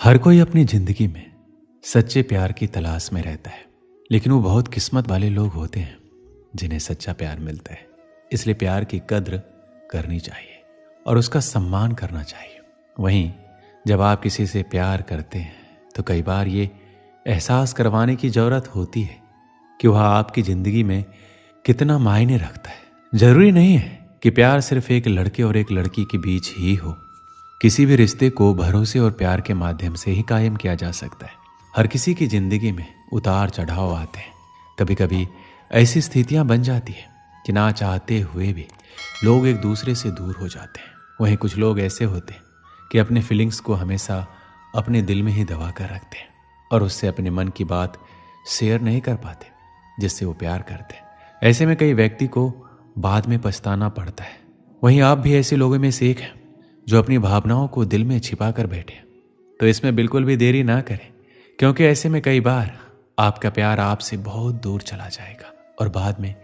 हर कोई अपनी जिंदगी में सच्चे प्यार की तलाश में रहता है, लेकिन वो बहुत किस्मत वाले लोग होते हैं जिन्हें सच्चा प्यार मिलता है। इसलिए प्यार की कद्र करनी चाहिए और उसका सम्मान करना चाहिए। वहीं जब आप किसी से प्यार करते हैं तो कई बार ये एहसास करवाने की ज़रूरत होती है कि वह आपकी ज़िंदगी में कितना मायने रखता है। ज़रूरी नहीं है कि प्यार सिर्फ एक लड़के और एक लड़की के बीच ही हो। किसी भी रिश्ते को भरोसे और प्यार के माध्यम से ही कायम किया जा सकता है। हर किसी की जिंदगी में उतार चढ़ाव आते हैं। कभी कभी ऐसी स्थितियां बन जाती है कि ना चाहते हुए भी लोग एक दूसरे से दूर हो जाते हैं। वहीं कुछ लोग ऐसे होते हैं कि अपने फीलिंग्स को हमेशा अपने दिल में ही दबा कर रखते हैं और उससे अपने मन की बात शेयर नहीं कर पाते जिससे वो प्यार करते हैं। ऐसे में कई व्यक्ति को बाद में पछताना पड़ता है। वहीं आप भी ऐसे लोगों में से एक हैं जो अपनी भावनाओं को दिल में छिपा कर बैठे। तो इसमें बिल्कुल भी देरी ना करें, क्योंकि ऐसे में कई बार आपका प्यार आपसे बहुत दूर चला जाएगा और बाद में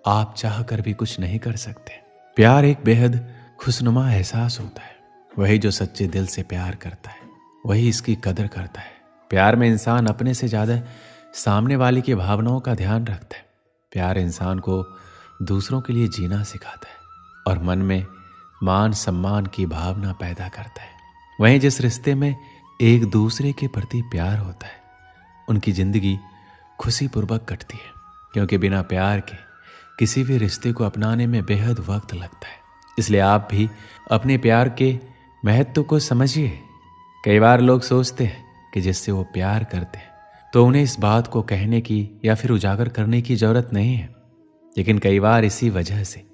आप चाह कर भी कुछ नहीं कर सकते। प्यार एक बेहद खुशनुमा एहसास होता है। वही जो सच्चे दिल से प्यार करता है वही इसकी कदर करता है। प्यार में इंसान अपने से ज़्यादा सामने वाले की भावनाओं का ध्यान रखता है। प्यार इंसान को दूसरों के लिए जीना सिखाता है और मन में मान सम्मान की भावना पैदा करता है। वहीं जिस रिश्ते में एक दूसरे के प्रति प्यार होता है उनकी जिंदगी खुशीपूर्वक कटती है, क्योंकि बिना प्यार के किसी भी रिश्ते को अपनाने में बेहद वक्त लगता है। इसलिए आप भी अपने प्यार के महत्व को समझिए। कई बार लोग सोचते हैं कि जिससे वो प्यार करते हैं तो उन्हें इस बात को कहने की या फिर उजागर करने की जरूरत नहीं है, लेकिन कई बार इसी वजह से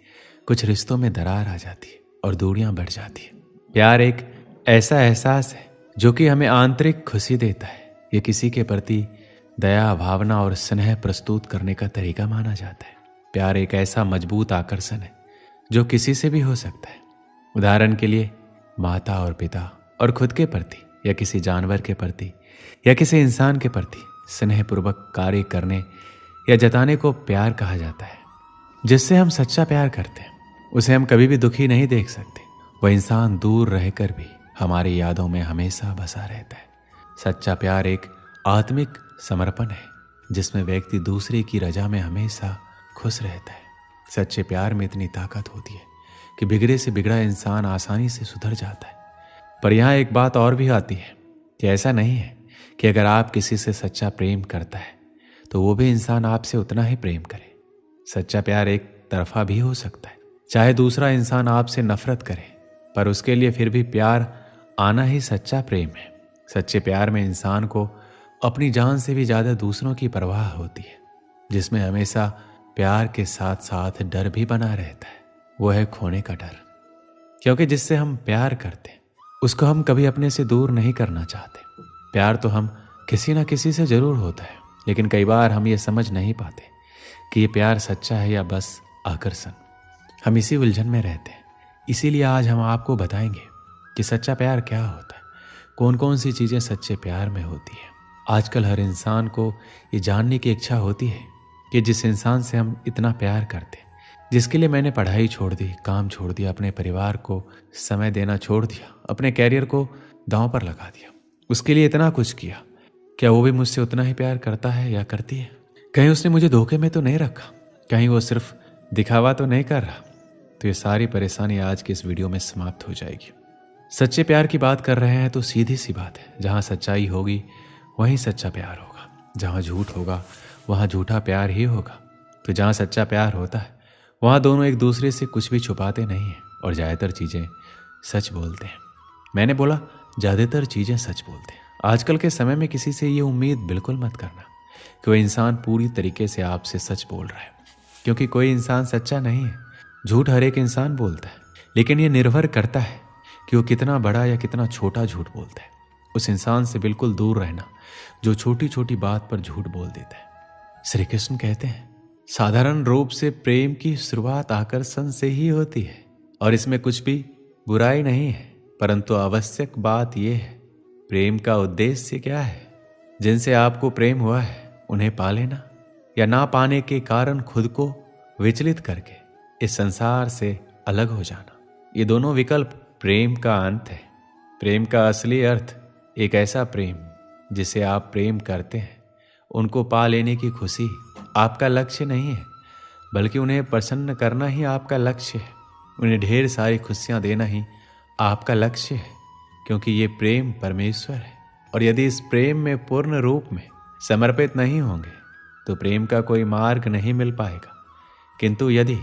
कुछ रिश्तों में दरार आ जाती है और दूरियां बढ़ जाती है। प्यार एक ऐसा एहसास है जो कि हमें आंतरिक खुशी देता है। ये किसी के प्रति दया, भावना और स्नेह प्रस्तुत करने का तरीका माना जाता है। प्यार एक ऐसा मजबूत आकर्षण है जो किसी से भी हो सकता है। उदाहरण के लिए माता और पिता और खुद के प्रति या किसी जानवर के प्रति या किसी इंसान के प्रति स्नेहपूर्वक कार्य करने या जताने को प्यार कहा जाता है। जिससे हम सच्चा प्यार करते हैं उसे हम कभी भी दुखी नहीं देख सकते। वह इंसान दूर रहकर भी हमारी यादों में हमेशा बसा रहता है। सच्चा प्यार एक आत्मिक समर्पण है जिसमें व्यक्ति दूसरे की रजा में हमेशा खुश रहता है। सच्चे प्यार में इतनी ताकत होती है कि बिगड़े से बिगड़ा इंसान आसानी से सुधर जाता है। पर यहाँ एक बात और भी आती है कि ऐसा नहीं है कि अगर आप किसी से सच्चा प्रेम करता है तो वो भी इंसान आपसे उतना ही प्रेम करे। सच्चा प्यार एक तरफा भी हो सकता है। चाहे दूसरा इंसान आपसे नफरत करे, पर उसके लिए फिर भी प्यार आना ही सच्चा प्रेम है। सच्चे प्यार में इंसान को अपनी जान से भी ज़्यादा दूसरों की परवाह होती है, जिसमें हमेशा प्यार के साथ साथ डर भी बना रहता है। वो है खोने का डर, क्योंकि जिससे हम प्यार करते हैं उसको हम कभी अपने से दूर नहीं करना चाहते। प्यार तो हम किसी न किसी से जरूर होता है, लेकिन कई बार हम ये समझ नहीं पाते कि ये प्यार सच्चा है या बस आकर्षण। हम इसी उलझन में रहते हैं। इसीलिए आज हम आपको बताएंगे कि सच्चा प्यार क्या होता है, कौन कौन सी चीज़ें सच्चे प्यार में होती है। आजकल हर इंसान को ये जानने की इच्छा होती है कि जिस इंसान से हम इतना प्यार करते हैं, जिसके लिए मैंने पढ़ाई छोड़ दी, काम छोड़ दिया, अपने परिवार को समय देना छोड़ दिया, अपने कैरियर को दांव पर लगा दिया, उसके लिए इतना कुछ किया, क्या वो भी मुझसे उतना ही प्यार करता है या करती है? कहीं उसने मुझे धोखे में तो नहीं रखा? कहीं वो सिर्फ दिखावा तो नहीं कर रहा? तो ये सारी परेशानी आज की इस वीडियो में समाप्त हो जाएगी। सच्चे प्यार की बात कर रहे हैं तो सीधी सी बात है, जहाँ सच्चाई होगी वहीं सच्चा प्यार होगा, जहाँ झूठ होगा वहाँ झूठा प्यार ही होगा। तो जहाँ सच्चा प्यार होता है वहाँ दोनों एक दूसरे से कुछ भी छुपाते नहीं हैं और ज़्यादातर चीज़ें सच बोलते हैं। मैंने बोला ज़्यादातर चीज़ें सच बोलते हैं। आजकल के समय में किसी से ये उम्मीद बिल्कुल मत करना कि वह इंसान पूरी तरीके से आपसे सच बोल रहा है, क्योंकि कोई इंसान सच्चा नहीं है। झूठ हर एक इंसान बोलता है, लेकिन ये निर्भर करता है कि वो कितना बड़ा या कितना छोटा झूठ बोलता है। उस इंसान से बिल्कुल दूर रहना जो छोटी छोटी बात पर झूठ बोल देता है। श्री कृष्ण कहते हैं, साधारण रूप से प्रेम की शुरुआत आकर्षण से ही होती है और इसमें कुछ भी बुराई नहीं है, परंतु आवश्यक बात यह है प्रेम का उद्देश्य क्या है। जिनसे आपको प्रेम हुआ है उन्हें पा लेना या ना पाने के कारण खुद को विचलित करके इस संसार से अलग हो जाना, ये दोनों विकल्प प्रेम का अंत है। प्रेम का असली अर्थ एक ऐसा प्रेम जिसे आप प्रेम करते हैं, उनको पा लेने की खुशी आपका लक्ष्य नहीं है, बल्कि उन्हें प्रसन्न करना ही आपका लक्ष्य है। उन्हें ढेर सारी खुशियां देना ही आपका लक्ष्य है, क्योंकि ये प्रेम परमेश्वर है। और यदि इस प्रेम में पूर्ण रूप में समर्पित नहीं होंगे तो प्रेम का कोई मार्ग नहीं मिल पाएगा। किंतु यदि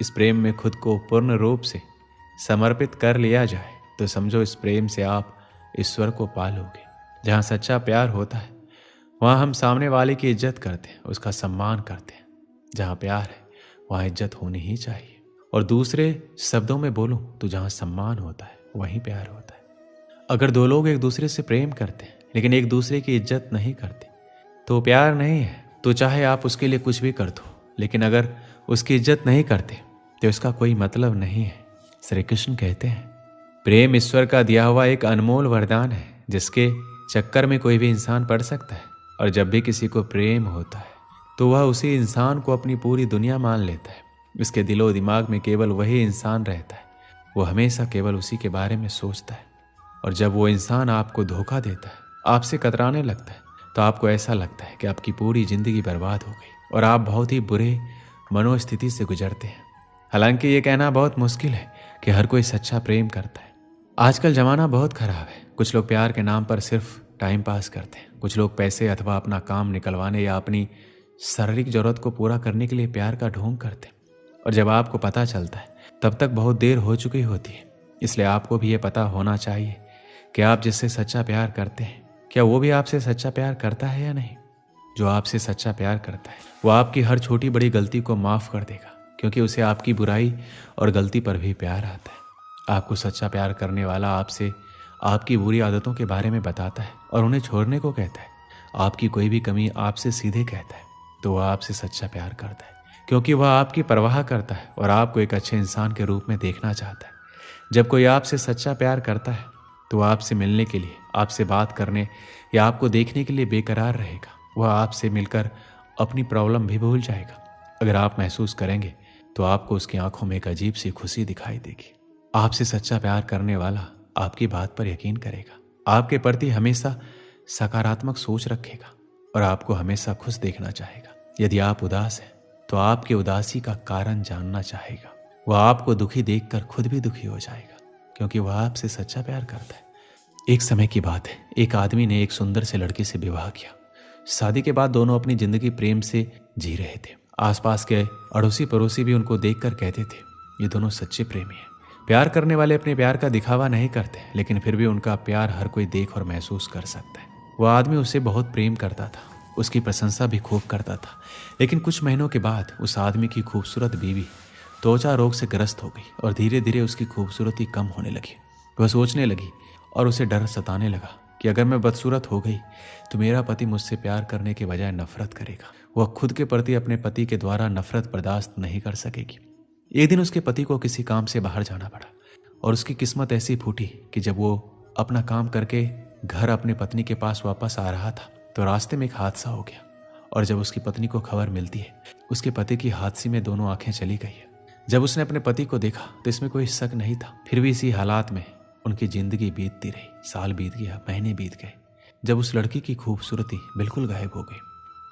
इस प्रेम में खुद को पूर्ण रूप से समर्पित कर लिया जाए तो समझो इस प्रेम से आप ईश्वर को पालोगे। जहाँ सच्चा प्यार होता है वहाँ हम सामने वाले की इज्जत करते हैं, उसका सम्मान करते हैं। जहाँ प्यार है वहाँ इज्जत होनी ही चाहिए। और दूसरे शब्दों में बोलूं तो जहाँ सम्मान होता है वहीं प्यार होता है। अगर दो लोग एक दूसरे से प्रेम करते हैं लेकिन एक दूसरे की इज्जत नहीं करते तो प्यार नहीं है। तो चाहे आप उसके लिए कुछ भी कर दो, लेकिन अगर उसकी इज्जत नहीं करते तो इसका कोई मतलब नहीं है। श्री कृष्ण कहते हैं, प्रेम ईश्वर का दिया हुआ एक अनमोल वरदान है जिसके चक्कर में कोई भी इंसान पड़ सकता है। और जब भी किसी को प्रेम होता है तो वह उसी इंसान को अपनी पूरी दुनिया मान लेता है। उसके दिलो दिमाग में केवल वही इंसान रहता है, वो हमेशा केवल उसी के बारे में सोचता है। और जब वो इंसान आपको धोखा देता है, आपसे कतराने लगता है, तो आपको ऐसा लगता है कि आपकी पूरी जिंदगी बर्बाद हो गई और आप बहुत ही बुरे मनोस्थिति से गुजरते हैं। हालांकि ये कहना बहुत मुश्किल है कि हर कोई सच्चा प्रेम करता है। आजकल जमाना बहुत खराब है। कुछ लोग प्यार के नाम पर सिर्फ टाइम पास करते हैं। कुछ लोग पैसे अथवा अपना काम निकलवाने या अपनी शारीरिक जरूरत को पूरा करने के लिए प्यार का ढोंग करते हैं। और जब आपको पता चलता है तब तक बहुत देर हो चुकी होती है। इसलिए आपको भी ये पता होना चाहिए कि आप जिससे सच्चा प्यार करते हैं, क्या वो भी आपसे सच्चा प्यार करता है या नहीं। जो आपसे सच्चा प्यार करता है वो आपकी हर छोटी बड़ी गलती को माफ़ कर देगा, क्योंकि उसे आपकी बुराई और गलती पर भी प्यार आता है। आपको सच्चा प्यार करने वाला आपसे आपकी बुरी आदतों के बारे में बताता है और उन्हें छोड़ने को कहता है। आपकी कोई भी कमी आपसे सीधे कहता है तो वह आपसे सच्चा प्यार करता है, क्योंकि वह आपकी परवाह करता है और आपको एक अच्छे इंसान के रूप में देखना चाहता है। जब कोई आपसे सच्चा प्यार करता है तो वह आपसे मिलने के लिए, आपसे बात करने या आपको देखने के लिए बेकरार रहेगा। वह आपसे मिलकर अपनी प्रॉब्लम भी भूल जाएगा। अगर आप महसूस करेंगे तो आपको उसकी आंखों में एक अजीब सी खुशी दिखाई देगी। आपसे सच्चा प्यार करने वाला आपकी बात पर यकीन करेगा, आपके प्रति हमेशा सकारात्मक सोच रखेगा और आपको हमेशा खुश देखना चाहेगा। यदि आप उदास हैं तो आपकी उदासी का कारण जानना चाहेगा। वह आपको दुखी देखकर खुद भी दुखी हो जाएगा, क्योंकि वह आपसे सच्चा प्यार करता है। एक समय की बात है, एक आदमी ने एक सुंदर से लड़की से विवाह किया। शादी के बाद दोनों अपनी जिंदगी प्रेम से जी रहे थे। आसपास के अड़ोसी पड़ोसी भी उनको देखकर कहते थे, ये दोनों सच्चे प्रेमी हैं। प्यार करने वाले अपने प्यार का दिखावा नहीं करते, लेकिन फिर भी उनका प्यार हर कोई देख और महसूस कर सकता है। वह आदमी उसे बहुत प्रेम करता था, उसकी प्रशंसा भी खूब करता था। लेकिन कुछ महीनों के बाद उस आदमी की खूबसूरत बीवी त्वचा रोग से ग्रस्त हो गई और धीरे धीरे उसकी खूबसूरती कम होने लगी। वह सोचने लगी और उसे डर सताने लगा कि अगर मैं बदसूरत हो गई तो मेरा पति मुझसे प्यार करने के बजाय नफरत करेगा। वह खुद के प्रति अपने पति के द्वारा नफरत बर्दाश्त नहीं कर सकेगी। एक दिन उसके पति को किसी काम से बाहर जाना पड़ा और उसकी किस्मत ऐसी फूटी कि जब वो अपना काम करके घर अपने पत्नी के पास वापस आ रहा था तो रास्ते में एक हादसा हो गया। और जब उसकी पत्नी को खबर मिलती है, उसके पति की हादसे में दोनों आंखें चली गई है। जब उसने अपने पति को देखा तो इसमें कोई शक नहीं था। फिर भी इसी हालात में उनकी जिंदगी बीतती रही। साल बीत गया, महीने बीत गए। जब उस लड़की की खूबसूरती बिल्कुल गायब हो गई,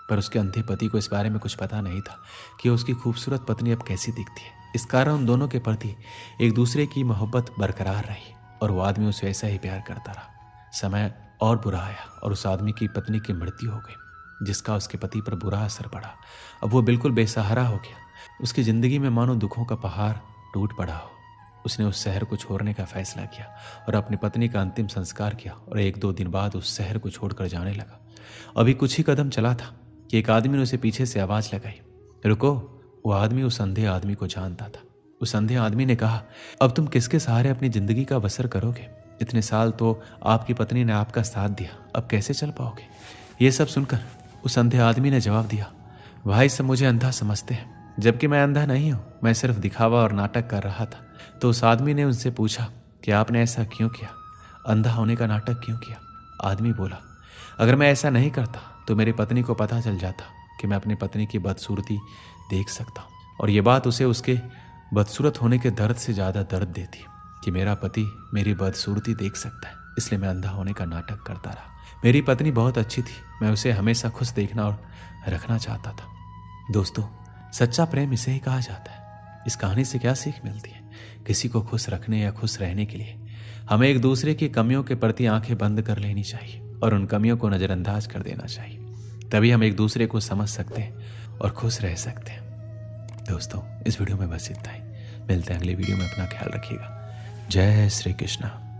पर उसके अंधे पति को इस बारे में कुछ पता नहीं था कि उसकी खूबसूरत पत्नी अब कैसी दिखती है। इस कारण उन दोनों के प्रति एक दूसरे की मोहब्बत बरकरार रही और वो आदमी उसे ऐसा ही प्यार करता रहा। समय और बुरा आया और उस आदमी की पत्नी की मृत्यु हो गई, जिसका उसके पति पर बुरा असर पड़ा। अब वो बिल्कुल बेसहारा हो गया। उसकी जिंदगी में मानो दुखों का पहाड़ टूट पड़ा हो। उसने उस शहर को छोड़ने का फैसला किया और अपनी पत्नी का अंतिम संस्कार किया और 1-2 दिन बाद उस शहर को छोड़कर जाने लगा। अभी कुछ ही कदम चला था कि एक आदमी ने उसे पीछे से आवाज लगाई, रुको। वो आदमी उस अंधे आदमी को जानता था। उस अंधे आदमी ने कहा, अब तुम किसके सहारे अपनी जिंदगी का बसर करोगे? इतने साल तो आपकी पत्नी ने आपका साथ दिया, अब कैसे चल पाओगे? ये सब सुनकर उस अंधे आदमी ने जवाब दिया, भाई सब मुझे अंधा समझते हैं, जबकि मैं अंधा नहीं हूँ। मैं सिर्फ दिखावा और नाटक कर रहा था। तो उस आदमी ने उनसे पूछा कि आपने ऐसा क्यों किया? अंधा होने का नाटक क्यों किया? आदमी बोला, अगर मैं ऐसा नहीं करता तो मेरी पत्नी को पता चल जाता कि मैं अपनी पत्नी की बदसूरती देख सकता हूँ, और ये बात उसे उसके बदसूरत होने के दर्द से ज़्यादा दर्द देती कि मेरा पति मेरी बदसूरती देख सकता है। इसलिए मैं अंधा होने का नाटक करता रहा। मेरी पत्नी बहुत अच्छी थी, मैं उसे हमेशा खुश देखना और रखना चाहता था। दोस्तों, सच्चा प्रेम इसे ही कहा जाता है। इस कहानी से क्या सीख मिलती है? किसी को खुश रखने या खुश रहने के लिए हमें एक दूसरे की कमियों के प्रति आंखें बंद कर लेनी चाहिए और उन कमियों को नज़रअंदाज कर देना चाहिए। तभी हम एक दूसरे को समझ सकते हैं और खुश रह सकते हैं। दोस्तों, इस वीडियो में बस इतना ही। मिलते हैं अगली वीडियो में। अपना ख्याल रखिएगा। जय श्री कृष्णा।